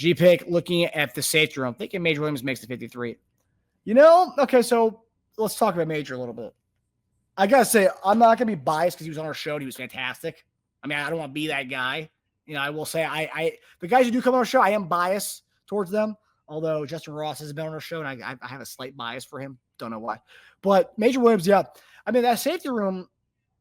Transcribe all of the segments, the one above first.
G-Pick looking at the safety room, thinking Major Williams makes the 53. Okay, so let's talk about Major a little bit. I got to say, I'm not going to be biased because he was on our show and he was fantastic. I mean, I don't want to be that guy. I will say the guys who do come on our show, I am biased towards them. Although Justin Ross has been on our show and I have a slight bias for him. Don't know why. But Major Williams, yeah. I mean, that safety room,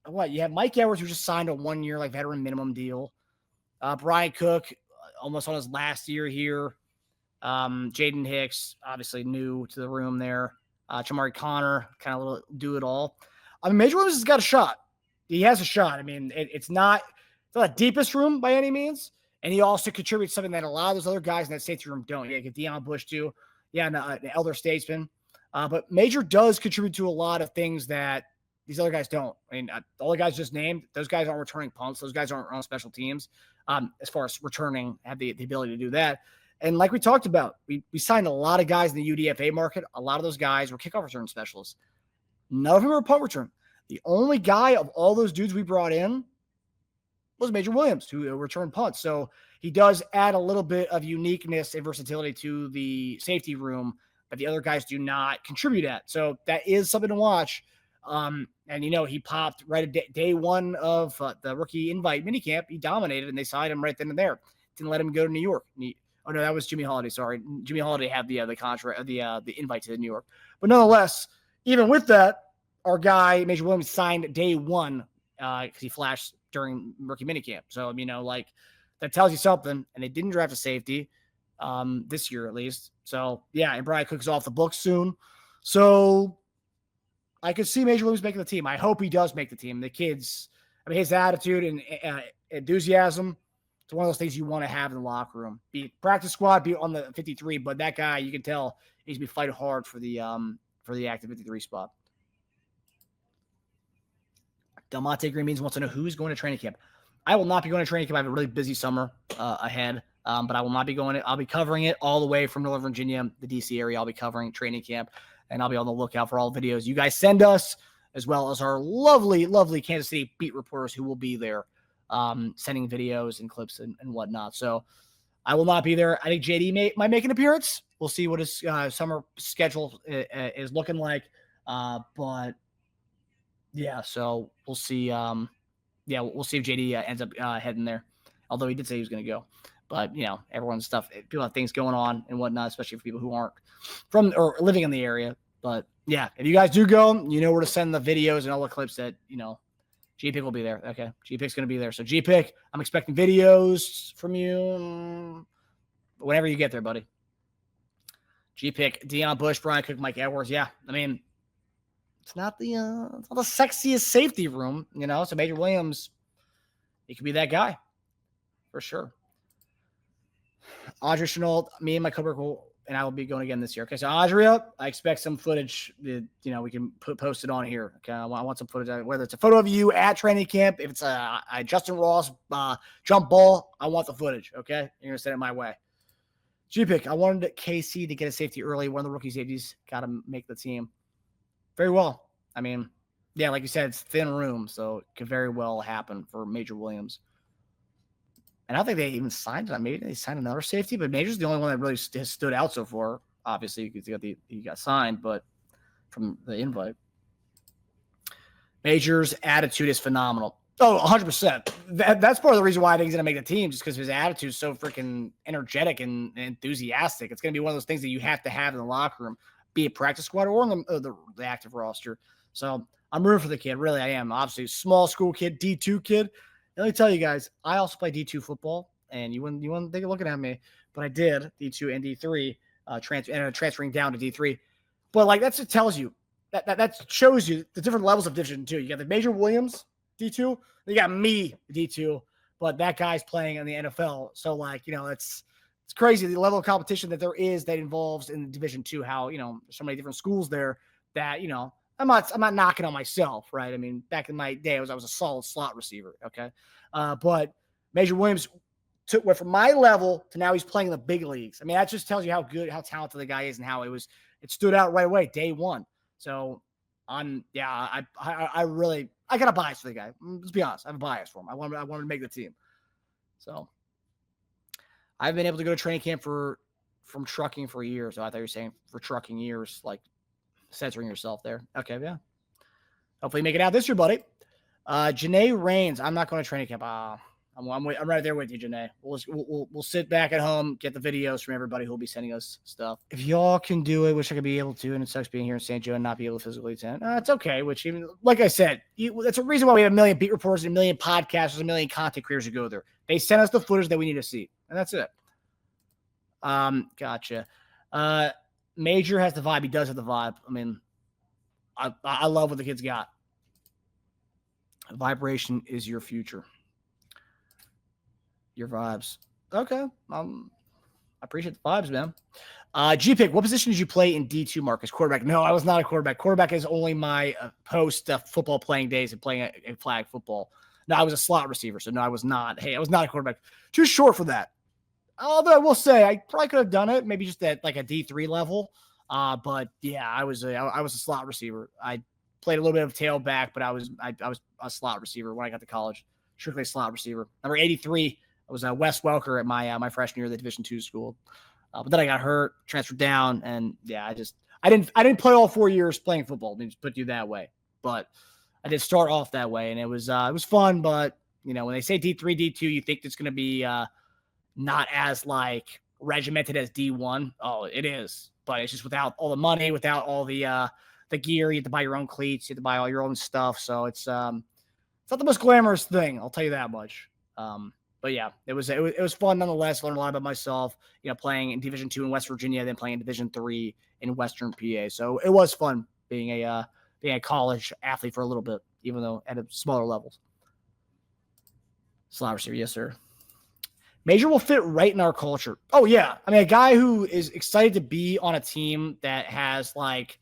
you have Mike Edwards, who just signed a 1-year veteran minimum deal. Brian Cook, almost on his last year here. Jaden Hicks, obviously new to the room there. Chamari Connor, kind of little do it all. I mean, Major Williams has got a shot. He has a shot. I mean, it's not the deepest room by any means. And he also contributes something that a lot of those other guys in that safety room don't. Yeah, get Deion Bush too. Yeah, and the elder statesman. But Major does contribute to a lot of things that these other guys don't. I mean, all the guys just named, those guys aren't returning punts. Those guys aren't on special teams. As far as returning, have the ability to do that. And like we talked about, we signed a lot of guys in the UDFA market. A lot of those guys were kickoff return specialists. None of them were punt return. The only guy of all those dudes we brought in was Major Williams, who returned punts. So he does add a little bit of uniqueness and versatility to the safety room that the other guys do not contribute at. So that is something to watch. And, he popped right at day one of the rookie invite minicamp. He dominated, and they signed him right then and there. Didn't let him go to New York. Oh, no, that was Jimmy Holiday. Sorry. Jimmy Holiday had the contract, the invite to New York. But nonetheless, even with that, our guy, Major Williams, signed day one because he flashed during rookie minicamp. So, that tells you something. And they didn't draft a safety this year, at least. So, yeah, and Brian Cook's off the books soon. So I could see Major Williams making the team. I hope he does make the team. The kids, his attitude and enthusiasm, it's one of those things you want to have in the locker room. Be practice squad, be on the 53, but that guy, you can tell, needs to be fighting hard for the active 53 spot. Delmonte Green Beans wants to know who's going to training camp. I will not be going to training camp. I have a really busy summer ahead, but I will not be going. I'll be covering it all the way from Northern Virginia, the DC area. I'll be covering training camp, and I'll be on the lookout for all the videos you guys send us, as well as our lovely, lovely Kansas City beat reporters who will be there sending videos and clips and whatnot. So I will not be there. I think JD might make an appearance. We'll see what his summer schedule is looking like. But yeah, so we'll see. We'll see if JD ends up heading there. Although he did say he was going to go. But, everyone's stuff, people have things going on and whatnot, especially for people who aren't from or living in the area. But, yeah, if you guys do go, you know where to send the videos and all the clips that, G-Pick will be there. Okay, G-Pick's going to be there. So, G-Pick, I'm expecting videos from you whenever you get there, buddy. G-Pick, Deion Bush, Brian Cook, Mike Edwards. Yeah, it's not the sexiest safety room, So Major Williams, he could be that guy for sure. Audrey Chenault, me and my coworker I will be going again this year. Okay, so Audrey, I expect some footage. We can post it on here. Okay, I want some footage, whether it's a photo of you at training camp, if it's a Justin Ross jump ball, I want the footage. Okay, you're gonna send it my way. G-Pick, I wanted KC to get a safety early. One of the rookie safeties got to make the team. Very well. Like you said, it's thin room, so it could very well happen for Major Williams. And I don't think they even signed it. Maybe they signed another safety, but Major's the only one that really has stood out so far. Obviously, he got signed, but from the invite. Major's attitude is phenomenal. Oh, 100%. That's part of the reason why I think he's going to make the team, just because his attitude is so freaking energetic and enthusiastic. It's going to be one of those things that you have to have in the locker room, be it practice squad or in the active roster. So I'm rooting for the kid. Really, I am. Obviously, small school kid, D2 kid. Let me tell you guys, I also play D2 football, and you wouldn't think you're looking at me, but I did D2 and D3, transferring down to D3. But that just tells you that shows you the different levels of Division 2. You got the Major Williams D2, you got me D2, but that guy's playing in the NFL. So it's crazy the level of competition that there is that involves in Division 2. How there's so many different schools there that I'm not knocking on myself, right? Back in my day, I was a solid slot receiver, okay? But Major Williams went from my level to now he's playing in the big leagues. That just tells you how talented the guy is and how it stood out right away, day one. So, I got a bias for the guy. Let's be honest, I have a bias for him. I want him to make the team. So, I've been able to go to training camp from trucking for years. So I thought you were saying for trucking years, like censoring yourself there. Okay, yeah. Hopefully you make it out this year, buddy. Janae Rains. I'm not going to training camp. I'm right there with you, Janae. We'll sit back at home, get the videos from everybody who will be sending us stuff. If y'all can do it, wish I could be able to, and it sucks being here in St. Joe and not be able to physically attend. It's okay. Which even like I said, that's a reason why we have a million beat reporters, and a million podcasters, a million content creators who go there. They send us the footage that we need to see, and that's it. Gotcha. Major has the vibe. He does have the vibe. I mean, I love what the kid's got. Vibration is your future. Your vibes. Okay. I appreciate the vibes, man. G-Pick, what position did you play in D2, Marcus? Quarterback. No, I was not a quarterback. Quarterback is only my post football playing days and playing a flag football. No, I was a slot receiver, so no, I was not. Hey, I was not a quarterback. Too short for that. Although I will say I probably could have done it, maybe just at like a D3 level. But yeah, I was a slot receiver. I played a little bit of tailback, but I was a slot receiver when I got to college. Strictly a slot receiver. Number 83. I was Wes Welker at my freshman year at the Division II school, but then I got hurt, transferred down, and yeah, I didn't play all 4 years playing football. Let me just put you that way, but I did start off that way, and it was fun. But you know, when they say D3, D2, you think it's going to be not as like regimented as D1. Oh, it is, but it's just without all the money, without all the gear. You have to buy your own cleats, you have to buy all your own stuff. So it's not the most glamorous thing. I'll tell you that much. But yeah, it was fun nonetheless. Learned a lot about myself, you know, playing in Division II in West Virginia, then playing in Division III in Western PA. So it was fun being a college athlete for a little bit, even though at a smaller levels. Slot receiver, yes, sir. Major will fit right in our culture. Oh yeah, I mean, a guy who is excited to be on a team that has like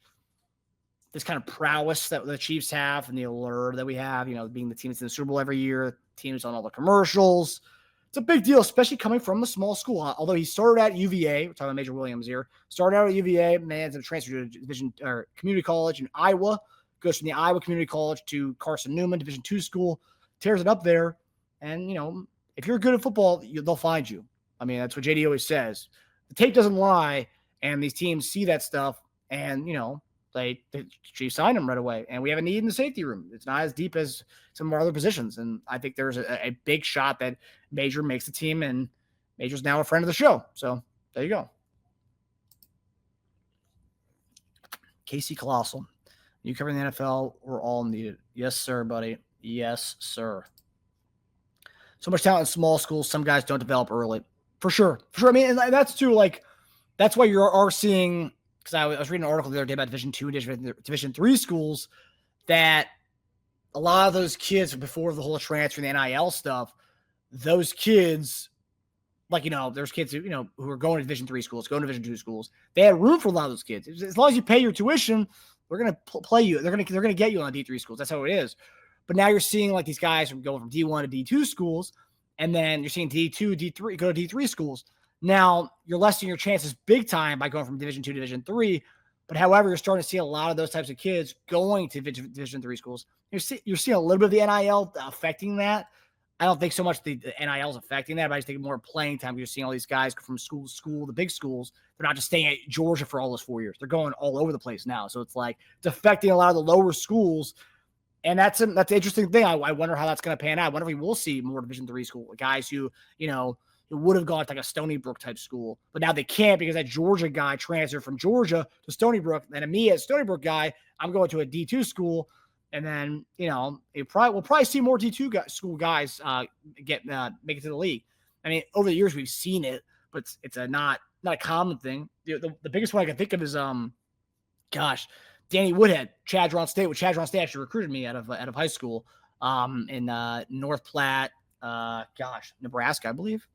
this kind of prowess that the Chiefs have and the allure that we have, you know, being the team that's in the Super Bowl every year, teams on all the commercials. It's a big deal, especially coming from a small school. Although he started at UVA, we're talking about Major Williams here, started out at UVA, man, to transfer to Division or community college in Iowa, goes from the Iowa Community College to Carson-Newman, Division II school, tears it up there. And, you know, if you're good at football, they'll find you. I mean, that's what JD always says. The tape doesn't lie, and these teams see that stuff, and, you know, they signed him right away, and we have a need in the safety room. It's not as deep as some of our other positions, and I think there's a big shot that Major makes the team, and Major's now a friend of the show. So there you go. Casey Colossal, you covering the NFL, we're all needed. Yes, sir, buddy. Yes, sir. So much talent in small schools. Some guys don't develop early. For sure. I mean, and that's too, like, that's why you are seeing, because I was reading an article the other day about Division II and Division III schools, that a lot of those kids before the whole transfer and the NIL stuff, those kids, like, you know, there's kids who, you know, who are going to Division III schools, going to Division II schools. They had room for a lot of those kids. As long as you pay your tuition, they're going to play you. They're going to get you on D3 schools. That's how it is. But now you're seeing like these guys going from D1 to D2 schools, and then you're seeing D2, D3 go to D3 schools. Now you're lessening your chances big time by going from Division II to Division III. But however, you're starting to see a lot of those types of kids going to Division III schools. You're seeing a little bit of the NIL affecting that. I don't think so much the NIL is affecting that, but I just think more playing time. You're seeing all these guys from school to school, the big schools. They're not just staying at Georgia for all those 4 years. They're going all over the place now. So it's like it's affecting a lot of the lower schools. And that's an interesting thing. I wonder how that's going to pan out. I wonder if we will see more Division III school guys who, you know, would have gone to like a Stony Brook type school, but now they can't because that Georgia guy transferred from Georgia to Stony Brook. And me as Stony Brook guy, I'm going to a D2 school. And then, you know, we'll probably see more D2 school guys make it to the league. I mean, over the years we've seen it, but it's not a common thing. The biggest one I can think of is Danny Woodhead, Chadron State. Well, Chadron State actually recruited me out of high school in North Platte, Nebraska, I believe.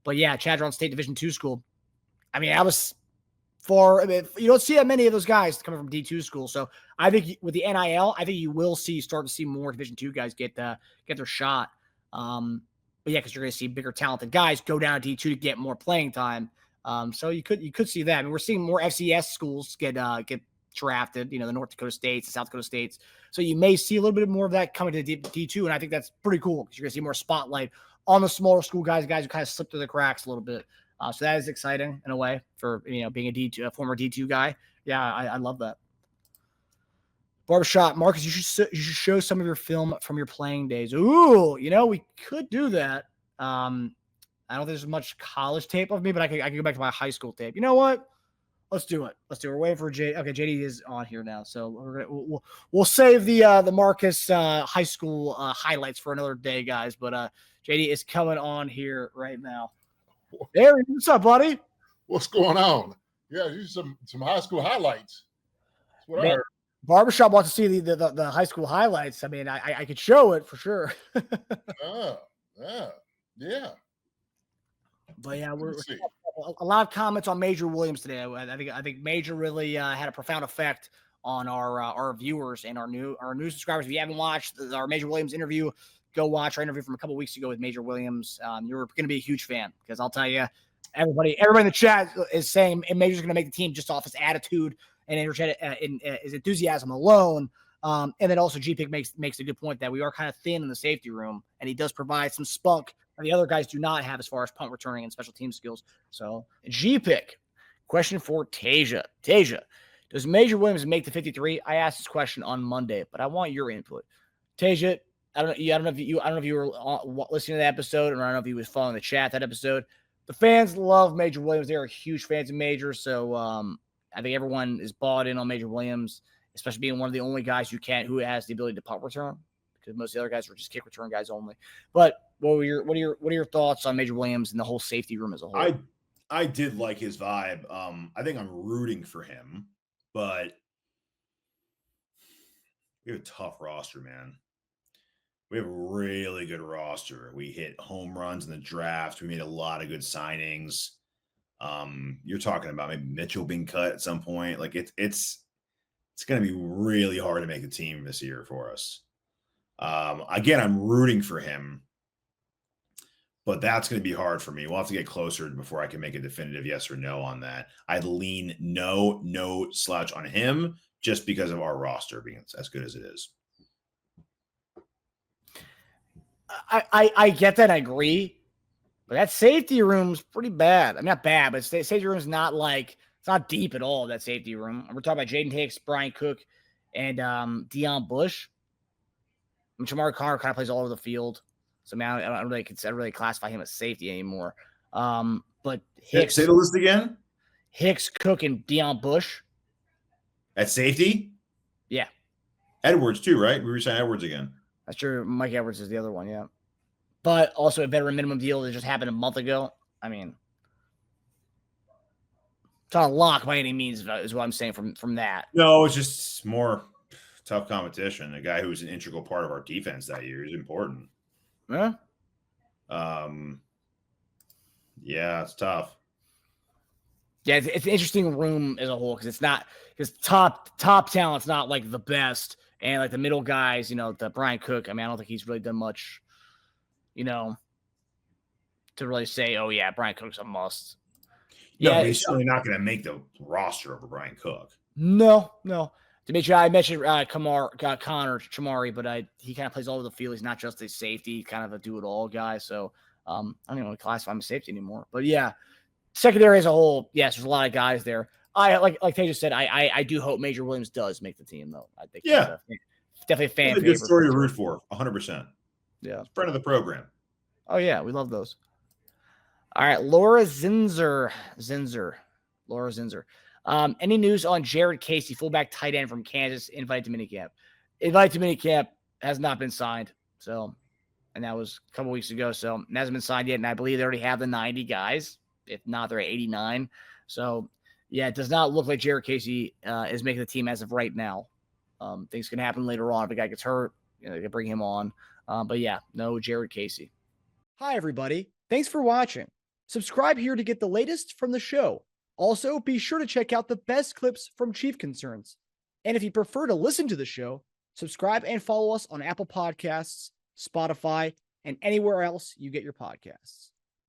But yeah, Chadron State Division II school. I mean, you don't see that many of those guys coming from D2 school. So I think with the NIL, I think you will start to see more Division II guys get their shot. But yeah, because you're going to see bigger talented guys go down to D2 to get more playing time. So you could see that. I mean, we're seeing more FCS schools get drafted. You know, the North Dakota States, the South Dakota States. So you may see a little bit more of that coming to D2, and I think that's pretty cool because you're going to see more spotlight on the smaller school guys who kind of slip through the cracks a little bit. So that is exciting in a way for, being a former D2 guy. Yeah, I love that. Barbershop, Marcus, you should show some of your film from your playing days. Ooh, we could do that. I don't think there's much college tape of me, but I can go back to my high school tape. You know what? Let's do it. We're waiting for JD. Okay, JD is on here now, so we'll save the Marcus high school highlights for another day, guys. But JD is coming on here right now. There, what's up, buddy? What's going on? Yeah, these some high school highlights. That's what I heard. Barbershop wants to see the high school highlights. I mean, I could show it for sure. Yeah. But yeah, we're a lot of comments on Major Williams today. I think Major really had a profound effect on our viewers and our new subscribers. If you haven't watched our Major Williams interview, go watch our interview from a couple weeks ago with Major Williams. You're going to be a huge fan because I'll tell you, everybody in the chat is saying Major's going to make the team just off his attitude and his enthusiasm alone. And then also GPIC makes a good point that we are kind of thin in the safety room, and he does provide some spunk that the other guys do not have as far as punt returning and special team skills. So GPIC, question for Teja. Teja, does Major Williams make the 53? I asked this question on Monday, but I want your input. Teja, I don't know if you were listening to the episode, or I don't know if you was following the chat that episode. The fans love Major Williams. They are huge fans of Major, so I think everyone is bought in on Major Williams, especially being one of the only guys who has the ability to punt return, because most of the other guys were just kick return guys only. But what are your thoughts on Major Williams and the whole safety room as a whole? I did like his vibe. I think I'm rooting for him, but we have a tough roster, man. We have a really good roster. We hit home runs in the draft. We made a lot of good signings. You're talking about maybe Mitchell being cut at some point. Like it's going to be really hard to make a team this year for us. Again, I'm rooting for him, but that's going to be hard for me. We'll have to get closer before I can make a definitive yes or no on that. I'd lean no slouch on him just because of our roster being as good as it is. I get that. I agree. But that safety room's pretty bad. I mean, not bad, but safety room's not it's not deep at all, that safety room. We're talking about Jaden Hicks, Brian Cook, and Deion Bush. I mean, Shamari Connor kind of plays all over the field. So, man, I don't really classify him as safety anymore. But Hicks. Say the list again. Hicks, Cook, and Deion Bush. At safety? Yeah. Edwards, too, right? We re-signed Edwards again. That's true. Mike Edwards is the other one, yeah. But also a veteran minimum deal that just happened a month ago. I mean, it's not a lock by any means, is what I'm saying from that. No, it's just more tough competition. A guy who was an integral part of our defense that year is important. Yeah. Yeah, it's tough. Yeah, it's an interesting room as a whole because top talent's not like the best, and like the middle guys, the Brian Cook. I mean, I don't think he's really done much, to really say, oh yeah, Brian Cook's a must. No, yeah, he's certainly not going to make the roster over Brian Cook. No. Dimitri, I mentioned Connor Chamari, but he kind of plays all over the field. He's not just a safety, kind of a do-it-all guy. So I don't even want to classify him as safety anymore. But yeah, secondary as a whole, yes, there's a lot of guys there. I like Teja said, I do hope Major Williams does make the team, though. I think definitely a fan favorite. A good story to root for, 100%. Yeah, it's friend of the program. Oh yeah, we love those. All right, Laura Zinzer. Laura Zinzer. Any news on Jared Casey, fullback tight end from Kansas, invited to minicamp? Invited to minicamp, has not been signed. So, and that was a couple weeks ago. So it hasn't been signed yet. And I believe they already have the 90 guys. If not, they're at 89. So yeah, it does not look like Jared Casey is making the team as of right now. Things can happen later on. If a guy gets hurt, they can bring him on. But yeah, no Jared Casey. Hi, everybody. Thanks for watching. Subscribe here to get the latest from the show. Also, be sure to check out the best clips from Chief Concerns. And if you prefer to listen to the show, subscribe and follow us on Apple Podcasts, Spotify, and anywhere else you get your podcasts.